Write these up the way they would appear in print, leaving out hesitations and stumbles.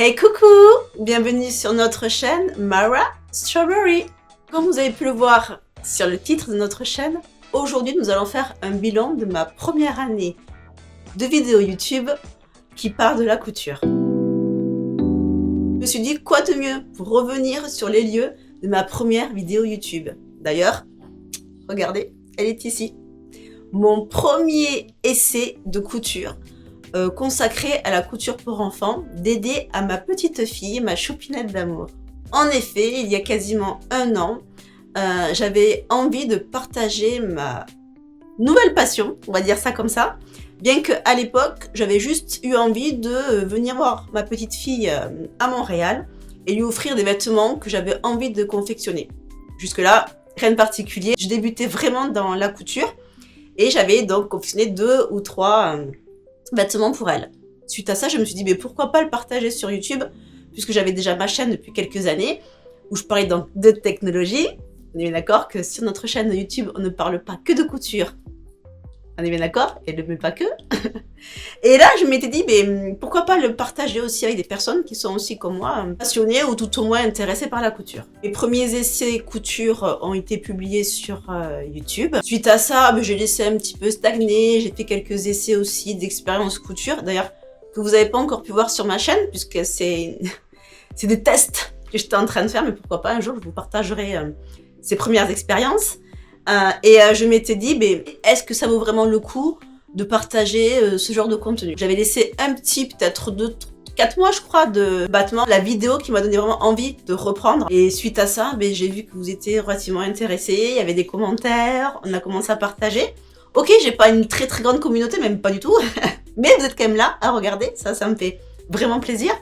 Hey coucou! Bienvenue sur notre chaîne Mara Strawberry. Comme vous avez pu le voir sur le titre de notre chaîne, aujourd'hui nous allons faire un bilan de ma première année de vidéos YouTube qui part de la couture. Je me suis dit quoi de mieux pour revenir sur les lieux de ma première vidéo YouTube. D'ailleurs, regardez, elle est ici. Mon premier essai de couture consacré à la couture pour enfants, dédié à ma petite fille, ma choupinette d'amour. En effet, il y a quasiment un an, j'avais envie de partager ma nouvelle passion, on va dire ça comme ça, bien qu'à l'époque, j'avais juste eu envie de venir voir ma petite fille à Montréal et lui offrir des vêtements que j'avais envie de confectionner. Jusque-là, rien de particulier. Je débutais vraiment dans la couture et j'avais donc confectionné 2 ou 3 vêtements pour elle. Suite à ça, je me suis dit, mais pourquoi pas le partager sur YouTube, puisque j'avais déjà ma chaîne depuis quelques années, où je parlais donc de technologie. On est bien d'accord que sur notre chaîne YouTube, on ne parle pas que de couture. On est bien d'accord? Et ne pas que. Et là, je m'étais dit, mais pourquoi pas le partager aussi avec des personnes qui sont aussi comme moi, passionnées ou tout au moins intéressées par la couture. Mes premiers essais couture ont été publiés sur YouTube. Suite à ça, j'ai laissé un petit peu stagner. J'ai fait quelques essais aussi d'expérience couture. D'ailleurs, que vous n'avez pas encore pu voir sur ma chaîne, puisque c'est des tests que j'étais en train de faire, mais pourquoi pas un jour, je vous partagerai ces premières expériences. Je m'étais dit, mais est-ce que ça vaut vraiment le coup de partager ce genre de contenu? J'avais laissé un petit, peut-être 4 mois, je crois, de battement. La vidéo qui m'a donné vraiment envie de reprendre. Et suite à ça, j'ai vu que vous étiez relativement intéressés. Il y avait des commentaires, on a commencé à partager. Ok, j'ai pas une très très grande communauté, même pas du tout. Mais vous êtes quand même là à regarder, ça me fait vraiment plaisir.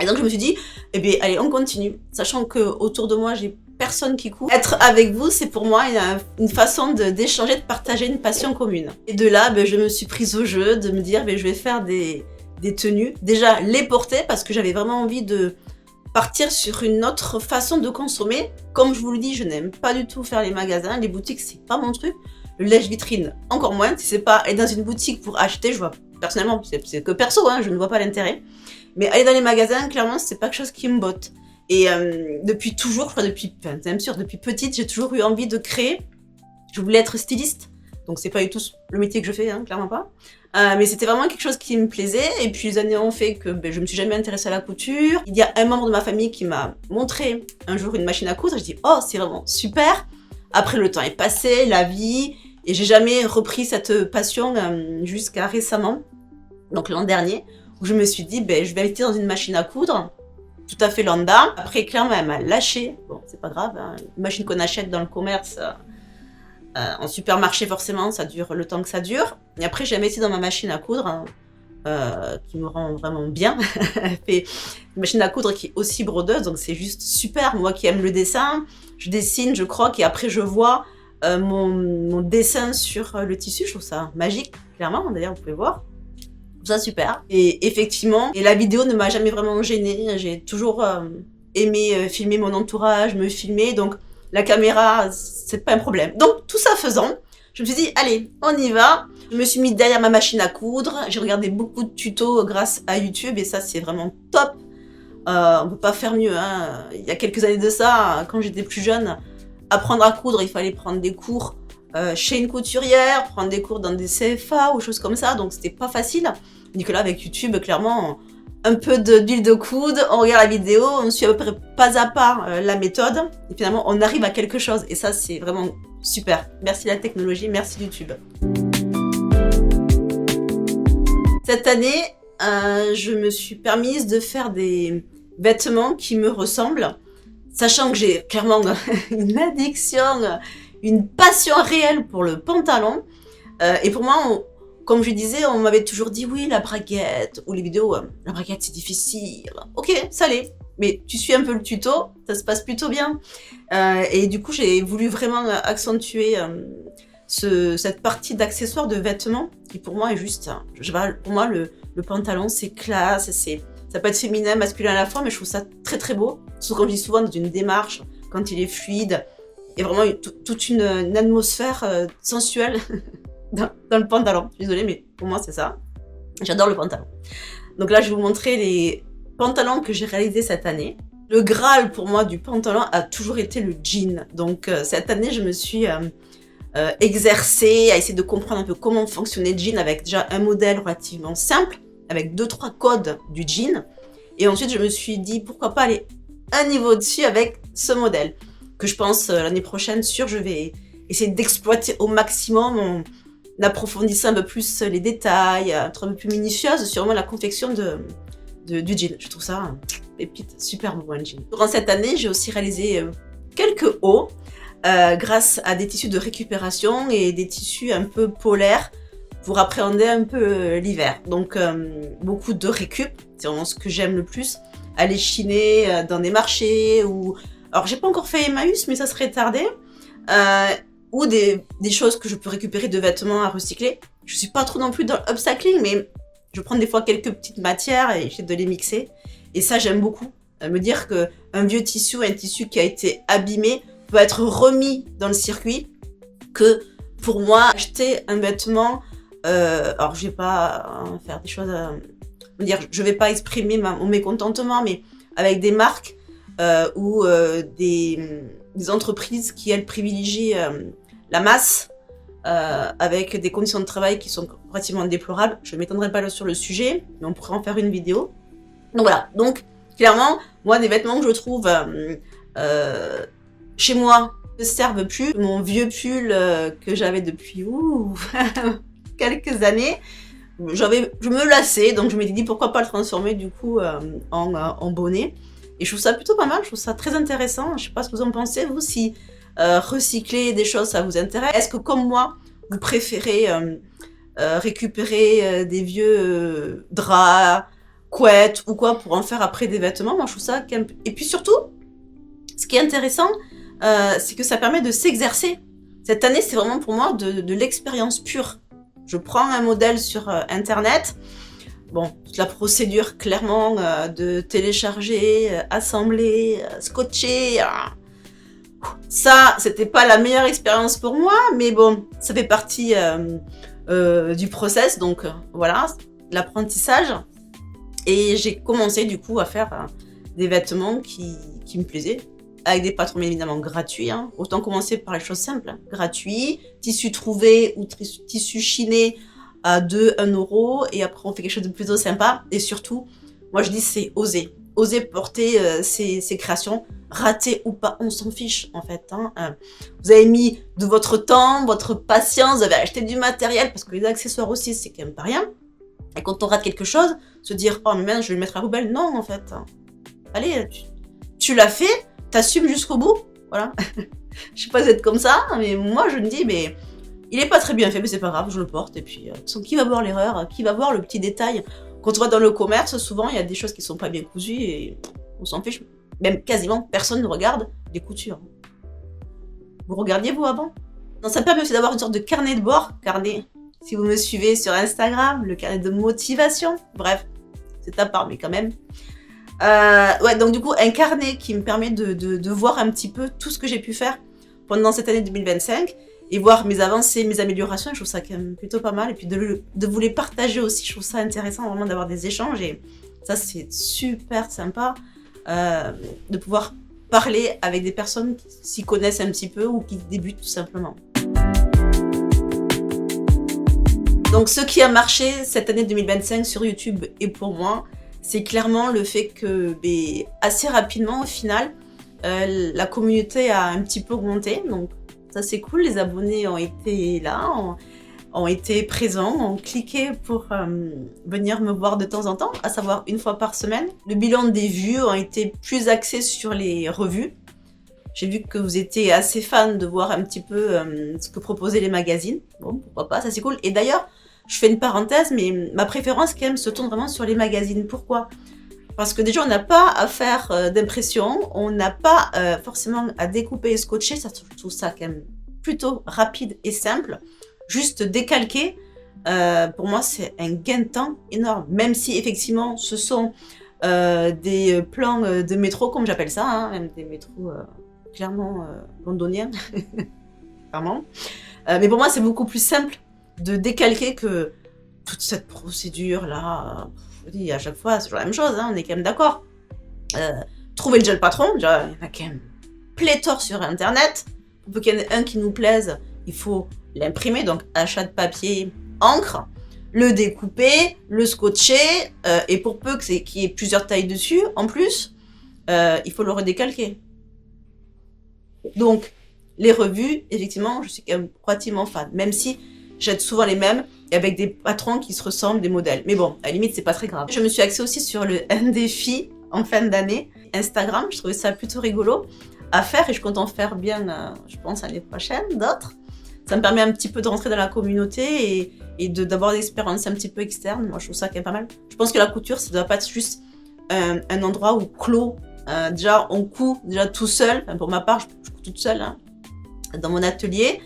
Et donc je me suis dit, eh bien allez, on continue. Sachant que autour de moi, j'ai personne qui court. Être avec vous, c'est pour moi une façon d'échanger, de partager une passion commune. Et de là, je me suis prise au jeu de me dire, je vais faire des tenues. Déjà, les porter parce que j'avais vraiment envie de partir sur une autre façon de consommer. Comme je vous le dis, je n'aime pas du tout faire les magasins. Les boutiques, c'est pas mon truc. Le lèche-vitrine, encore moins. Si c'est pas aller dans une boutique pour acheter, je vois, personnellement, c'est que perso, je ne vois pas l'intérêt. Mais aller dans les magasins, clairement, c'est pas quelque chose qui me botte. Et depuis toujours, je crois depuis petite, j'ai toujours eu envie de créer. Je voulais être styliste, donc c'est pas du tout le métier que je fais, clairement pas. Mais c'était vraiment quelque chose qui me plaisait. Et puis les années ont fait que je me suis jamais intéressée à la couture. Il y a un membre de ma famille qui m'a montré un jour une machine à coudre. Je dis oh c'est vraiment super. Après le temps est passé, la vie, et j'ai jamais repris cette passion jusqu'à récemment, donc l'an dernier, où je me suis dit je vais aller dans une machine à coudre. Tout à fait lambda. Après, clairement, elle m'a lâché. Bon, c'est pas grave. Une machine qu'on achète dans le commerce, en supermarché, forcément, ça dure le temps que ça dure. Et après, j'ai investi dans ma machine à coudre, qui me rend vraiment bien. Elle fait une machine à coudre qui est aussi brodeuse, donc c'est juste super. Moi qui aime le dessin, je dessine, je croque, et après, je vois mon dessin sur le tissu. Je trouve ça magique, clairement. D'ailleurs, vous pouvez voir. Ça super. Et effectivement, la vidéo ne m'a jamais vraiment gênée. J'ai toujours aimé filmer mon entourage, me filmer. Donc la caméra, c'est pas un problème. Donc tout ça faisant, je me suis dit, allez, on y va. Je me suis mis derrière ma machine à coudre. J'ai regardé beaucoup de tutos grâce à YouTube et ça, c'est vraiment top. On peut pas faire mieux. Il y a quelques années de ça, quand j'étais plus jeune, apprendre à coudre, il fallait prendre des cours chez une couturière, prendre des cours dans des CFA ou choses comme ça, donc c'était pas facile. Nicolas avec YouTube, clairement, un peu d'huile de coude, on regarde la vidéo, on suit à peu près pas à pas la méthode, et finalement on arrive à quelque chose, et ça c'est vraiment super. Merci la technologie, merci YouTube. Cette année, je me suis permise de faire des vêtements qui me ressemblent, sachant que j'ai clairement une addiction, une passion réelle pour le pantalon. Et pour moi, comme je disais, on m'avait toujours dit oui, la braguette, ou les vidéos, la braguette c'est difficile. Ok, ça l'est, mais tu suis un peu le tuto, ça se passe plutôt bien. Et du coup, j'ai voulu vraiment accentuer cette partie d'accessoires de vêtements, qui pour moi est juste, pour moi le pantalon c'est classe, ça peut être féminin, masculin à la fois, mais je trouve ça très très beau. Surtout comme je dis souvent, dans une démarche, quand il est fluide, il y a vraiment toute une atmosphère sensuelle dans le pantalon. Désolée, mais pour moi, c'est ça. J'adore le pantalon. Donc là, je vais vous montrer pantalon que j'ai réalisé cette année. Le Graal pour moi du pantalon a toujours été le jean. Donc cette année, je me suis exercée à essayer de comprendre un peu comment fonctionnait le jean avec déjà un modèle relativement simple, avec 2-3 codes du jean. Et ensuite, je me suis dit pourquoi pas aller un niveau au-dessus avec ce modèle. Que je pense l'année prochaine, je vais essayer d'exploiter au maximum en approfondissant un peu plus les détails, être un peu plus minutieuse sur vraiment la confection du jean. Je trouve ça pépite, super beau un jean. Durant cette année, j'ai aussi réalisé quelques hauts grâce à des tissus de récupération et des tissus un peu polaires pour appréhender un peu l'hiver. Donc beaucoup de récup, c'est vraiment ce que j'aime le plus. Aller chiner dans des marchés ou... Alors j'ai pas encore fait Emmaüs, mais ça serait tardé. Ou des choses que je peux récupérer de vêtements à recycler. Je suis pas trop non plus dans l'upcycling, mais je prends des fois quelques petites matières et j'essaie de les mixer. Et ça, j'aime beaucoup. Me dire qu'un vieux tissu, un tissu qui a été abîmé, peut être remis dans le circuit. Que pour moi, acheter un vêtement... alors, je vais pas faire des choses... je vais pas exprimer mon mécontentement, mais avec des marques ou des entreprises qui, elles, privilégient la masse, avec des conditions de travail qui sont relativement déplorables. Je ne m'étendrai pas là sur le sujet, mais on pourrait en faire une vidéo. Donc voilà, donc clairement, moi, des vêtements que je trouve chez moi ne servent plus. Mon vieux pull que j'avais depuis quelques années, je me lassais, donc je m'étais dit pourquoi pas le transformer du coup en bonnet. Et je trouve ça plutôt pas mal, je trouve ça très intéressant. Je sais pas ce que vous en pensez, vous, si recycler des choses, ça vous intéresse. Est-ce que comme moi, vous préférez récupérer des vieux draps, couettes ou quoi pour en faire après des vêtements? Moi, je trouve ça... Et puis surtout, ce qui est intéressant, c'est que ça permet de s'exercer. Cette année, c'est vraiment pour moi de l'expérience pure. Je prends un modèle sur Internet. Bon, toute la procédure, clairement, de télécharger, assembler, scotcher. Ça, c'était pas la meilleure expérience pour moi, mais bon, ça fait partie du process, donc voilà, l'apprentissage. Et j'ai commencé du coup à faire des vêtements qui me plaisaient, avec des patrons évidemment gratuits. Hein. Autant commencer par les choses simples, hein. Gratuits, tissus trouvés ou tissus chinés à 2, 1 euro, et après on fait quelque chose de plutôt sympa. Et surtout, moi je dis c'est oser. Oser porter ses créations, rater ou pas, on s'en fiche en fait. Hein. Vous avez mis de votre temps, votre patience, vous avez acheté du matériel, parce que les accessoires aussi c'est quand même pas rien. Et quand on rate quelque chose, se dire oh mais je vais le mettre à la poubelle, non en fait. Allez, tu l'as fait, t'assumes jusqu'au bout, voilà. Je sais pas si vous êtes comme ça, mais moi je me dis mais il est pas très bien fait, mais c'est pas grave, je le porte. Et puis, qui va voir l'erreur? Qui va voir le petit détail? Quand on va dans le commerce, souvent, il y a des choses qui sont pas bien cousues et on s'en fiche. Même quasiment personne ne regarde les coutures. Vous regardiez, vous, avant? Non, ça permet aussi d'avoir une sorte de carnet de bord. Carnet, si vous me suivez sur Instagram, le carnet de motivation. Bref, c'est à part, mais quand même. Ouais, donc du coup, un carnet qui me permet de voir un petit peu tout ce que j'ai pu faire pendant cette année 2025. Et voir mes avancées, mes améliorations, je trouve ça quand même plutôt pas mal. Et puis de vous les partager aussi, je trouve ça intéressant vraiment d'avoir des échanges. Et ça, c'est super sympa de pouvoir parler avec des personnes qui s'y connaissent un petit peu ou qui débutent tout simplement. Donc ce qui a marché cette année 2025 sur YouTube et pour moi, c'est clairement le fait que assez rapidement au final, la communauté a un petit peu augmenté. Donc ça c'est cool, les abonnés ont été là, ont été présents, ont cliqué pour venir me voir de temps en temps, à savoir 1 fois par semaine. Le bilan des vues ont été plus axés sur les revues. J'ai vu que vous étiez assez fan de voir un petit peu ce que proposaient les magazines. Bon, pourquoi pas, ça c'est cool. Et d'ailleurs, je fais une parenthèse, mais ma préférence quand même se tourne vraiment sur les magazines. Pourquoi ? Parce que déjà, on n'a pas à faire d'impression, on n'a pas forcément à découper et scotcher, ça, je trouve ça quand même plutôt rapide et simple. Juste décalquer, pour moi, c'est un gain de temps énorme. Même si, effectivement, ce sont des plans de métro, comme j'appelle ça, hein, même des métros clairement londoniens, clairement. Mais pour moi, c'est beaucoup plus simple de décalquer que toute cette procédure-là, je vous dis, à chaque fois, c'est toujours la même chose, hein, on est quand même d'accord. Trouver le gel patron, déjà, il y en a quand même pléthore sur Internet. Pour qu'il y en ait un qui nous plaise, il faut l'imprimer, donc achat de papier, encre, le découper, le scotcher, et pour peu qu'il y ait plusieurs tailles dessus, en plus, il faut le redécalquer. Donc, les revues, effectivement, je suis quand même relativement fan, même si j'aide souvent les mêmes, et avec des patrons qui se ressemblent, des modèles. Mais bon, à la limite, c'est pas très grave. Je me suis axée aussi sur un défi en fin d'année, Instagram, je trouvais ça plutôt rigolo à faire, et je compte en faire bien, je pense, l'année prochaine, d'autres. Ça me permet un petit peu de rentrer dans la communauté et d'avoir des expériences un petit peu externes. Moi, je trouve ça quand même pas mal. Je pense que la couture, ça doit pas être juste un endroit où clos. Déjà, on coud déjà tout seul. Enfin, pour ma part, je couds toute seule, hein, dans mon atelier.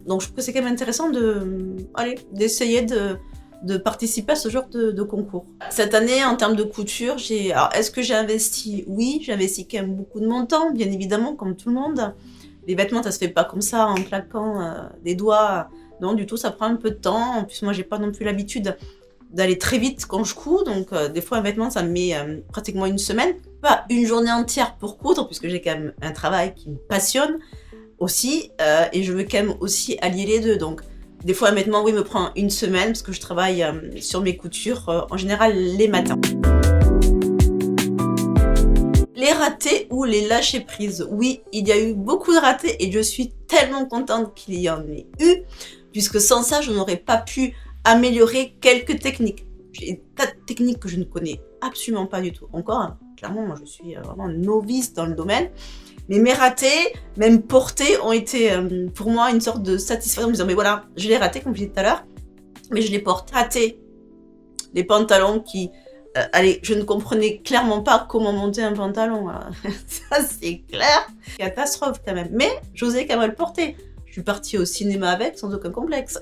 Donc, je trouve que c'est quand même intéressant d'essayer de participer à ce genre de concours. Cette année, en termes de couture, alors, est-ce que j'ai investi? Oui, j'ai investi quand même beaucoup de mon temps, bien évidemment, comme tout le monde. Les vêtements, ça se fait pas comme ça, en claquant des doigts. Non, du tout, ça prend un peu de temps. En plus, moi, j'ai pas non plus l'habitude d'aller très vite quand je couds. Donc, des fois, un vêtement, ça me met pratiquement une semaine. Pas une journée entière pour coudre, puisque j'ai quand même un travail qui me passionne aussi. Et je veux quand même aussi allier les deux. Donc, des fois, un vêtement, oui, me prend une semaine, parce que je travaille sur mes coutures, en général, les matins. Les ratés ou les lâcher prises. Oui, il y a eu beaucoup de ratés et je suis tellement contente qu'il y en ait eu, puisque sans ça, je n'aurais pas pu améliorer quelques techniques. J'ai des tas de techniques que je ne connais absolument pas du tout. Encore, hein, clairement, moi je suis vraiment novice dans le domaine. Mais mes ratés, même portés, ont été pour moi une sorte de satisfaction en me disant, mais voilà, je l'ai raté, comme je disais tout à l'heure, mais je les porte. Raté les pantalons qui... allez, je ne comprenais clairement pas comment monter un pantalon. Ça, c'est clair. Catastrophe quand même. Mais j'osais quand même le porter. Je suis partie au cinéma avec sans aucun complexe.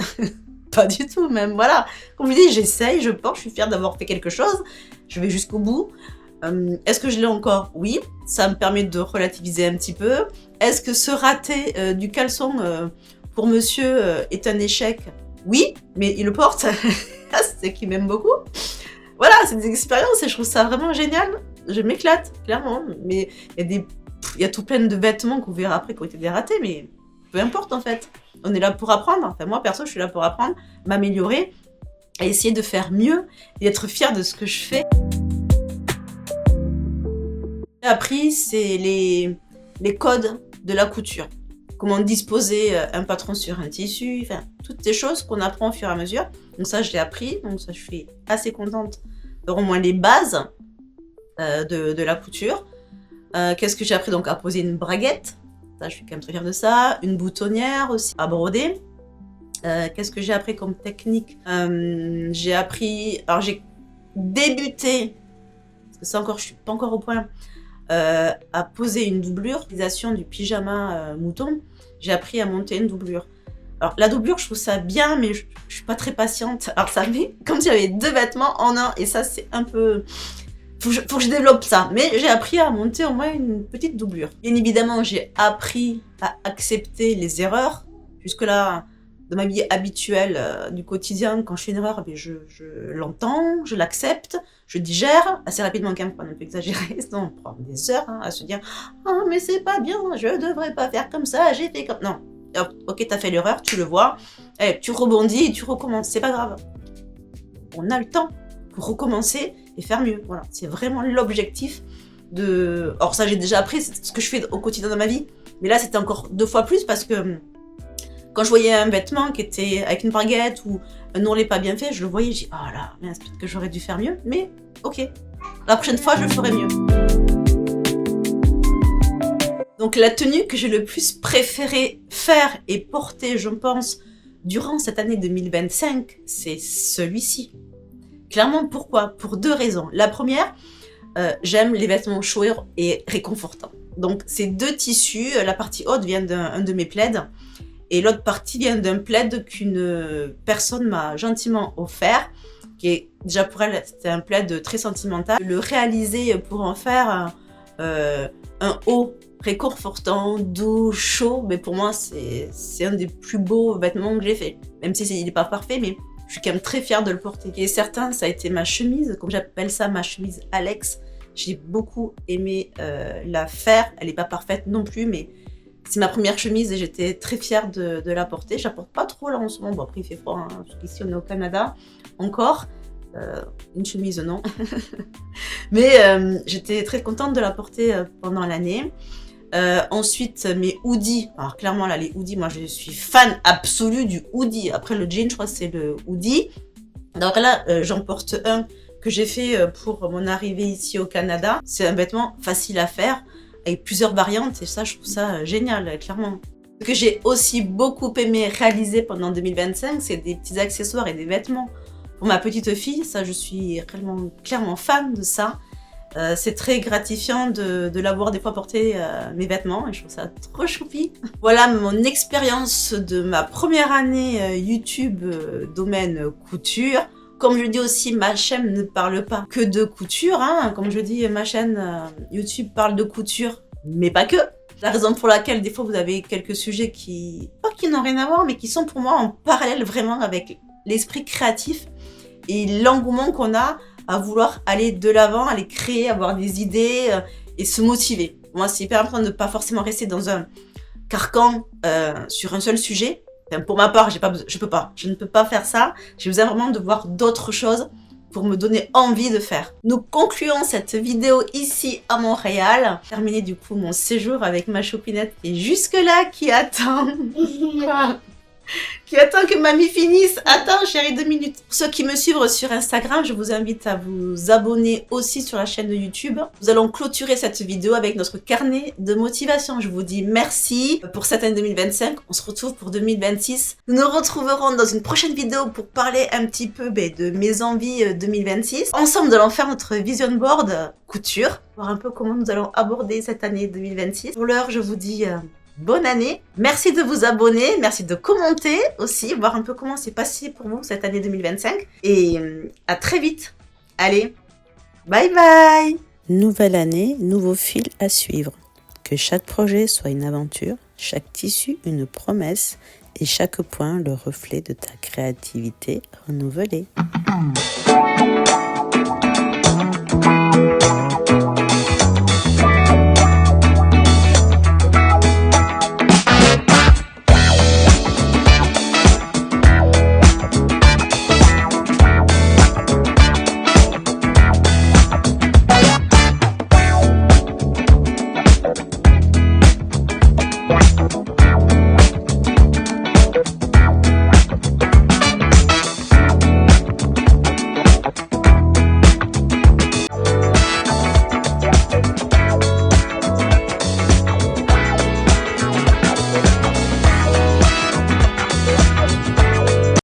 Pas du tout même, voilà. Comme je dis, j'essaye, je porte, je suis fière d'avoir fait quelque chose. Je vais jusqu'au bout. Est-ce que je l'ai encore? Oui. Ça me permet de relativiser un petit peu. Est-ce que ce raté du caleçon pour monsieur est un échec? Oui, mais il le porte. C'est qu'il m'aime beaucoup. Voilà, c'est des expériences et je trouve ça vraiment génial. Je m'éclate, clairement. Mais il y a tout plein de vêtements qu'on verra après qui ont été des ratés, mais peu importe en fait. On est là pour apprendre. Enfin, moi, perso, je suis là pour apprendre, m'améliorer et essayer de faire mieux et être fière de ce que je fais. J'ai appris, c'est les codes de la couture. Comment disposer un patron sur un tissu, enfin, toutes ces choses qu'on apprend au fur et à mesure. Donc ça, je l'ai appris, donc ça, je suis assez contente d'avoir au moins les bases de la couture. Qu'est-ce que j'ai appris? Donc à poser une braguette, ça, je suis quand même très fière de ça. Une boutonnière aussi, à broder. Qu'est-ce que j'ai appris comme technique? J'ai appris, alors j'ai débuté, parce que ça encore, je suis pas encore au point, à poser une doublure, l'utilisation du pyjama mouton. J'ai appris à monter une doublure. Alors la doublure, je trouve ça bien, mais je suis pas très patiente. Alors ça fait comme si j'avais deux vêtements en un, et ça c'est un peu... Faut que je développe ça. Mais j'ai appris à monter au moins une petite doublure. Bien évidemment, j'ai appris à accepter les erreurs. Jusque-là, dans ma vie habituelle du quotidien, quand je fais une erreur, je l'entends, je l'accepte, je digère assez rapidement quand même, pas non plus exagérer, sinon on prend des heures à se dire « Ah, mais c'est pas bien, je devrais pas faire comme ça, j'ai fait comme... » Non, ok, t'as fait l'erreur, tu le vois, allez, tu rebondis et tu recommences, c'est pas grave. On a le temps pour recommencer et faire mieux, voilà. C'est vraiment l'objectif de... Or ça, j'ai déjà appris, c'est ce que je fais au quotidien dans ma vie, mais là, c'était encore 2 fois plus parce que quand je voyais un vêtement qui était avec une braguette ou un ourlet pas bien fait, je le voyais, je dis « Oh là, mince, peut-être que j'aurais dû faire mieux, mais ok, la prochaine fois, je le ferai mieux. » Donc la tenue que j'ai le plus préféré faire et porter, je pense, durant cette année 2025, c'est celui-ci. Clairement, pourquoi? Pour 2 raisons. La première, j'aime les vêtements chauds et réconfortants. Donc ces 2 tissus, la partie haute vient d'un de mes plaids, et l'autre partie vient d'un plaid qu'une personne m'a gentiment offert, qui est déjà pour elle, c'était un plaid très sentimental. Le réaliser pour en faire un haut réconfortant, doux, chaud, mais pour moi c'est un des plus beaux vêtements que j'ai fait. Même si il n'est pas parfait, mais Je suis quand même très fière de le porter. Et certain, ça a été ma chemise, comme j'appelle ça, ma chemise Alex. J'ai beaucoup aimé la faire. Elle n'est pas parfaite non plus, mais c'est ma première chemise et j'étais très fière de la porter. Je la porte pas trop là en ce moment. Bon, après, il fait froid, hein, parce qu'ici, on est au Canada encore. Une chemise, non. Mais j'étais très contente de la porter pendant l'année. Ensuite, mes hoodies. Alors, clairement, là, les hoodies, moi, je suis fan absolue du hoodie. Après, le jean, je crois que c'est le hoodie. Donc là, j'en porte un que j'ai fait pour mon arrivée ici au Canada. C'est un vêtement facile à faire, avec plusieurs variantes. Et ça, je trouve ça génial, clairement. Ce que j'ai aussi beaucoup aimé réaliser pendant 2025, c'est des petits accessoires et des vêtements. Pour ma petite fille, ça, je suis clairement fan de ça. C'est très gratifiant de l'avoir des fois porté mes vêtements et je trouve ça trop choupi. Voilà mon expérience de ma première année YouTube domaine couture. Comme je dis aussi, ma chaîne ne parle pas que de couture. Hein. Comme je dis, ma chaîne YouTube parle de couture, mais pas que. La raison pour laquelle des fois vous avez quelques sujets pas qui n'ont rien à voir, mais qui sont pour moi en parallèle vraiment avec l'esprit créatif et l'engouement qu'on a à vouloir aller de l'avant, aller créer, avoir des idées et se motiver. Moi, c'est hyper important de ne pas forcément rester dans un carcan sur un seul sujet. Enfin, pour ma part, je ne peux pas faire ça. J'ai besoin vraiment de voir d'autres choses pour me donner envie de faire. Nous concluons cette vidéo ici à Montréal. Terminé du coup mon séjour avec ma choupinette qui est jusque là, qui attend. Qui attend que mamie finisse. Attends chérie, 2 minutes. Pour ceux qui me suivent sur Instagram, je vous invite à vous abonner aussi sur la chaîne de YouTube. Nous allons clôturer cette vidéo avec notre carnet de motivation. Je vous dis merci pour cette année 2025. On se retrouve pour 2026. Nous nous retrouverons dans une prochaine vidéo pour parler un petit peu de mes envies 2026. Ensemble, nous allons faire notre vision board couture, voir un peu comment nous allons aborder cette année 2026. Pour l'heure, je vous dis bonne année, merci de vous abonner, merci de commenter aussi, voir un peu comment c'est passé pour vous cette année 2025. Et à très vite. Allez, bye bye. Nouvelle année, nouveau fil à suivre. Que chaque projet soit une aventure, chaque tissu une promesse et chaque point le reflet de ta créativité renouvelée.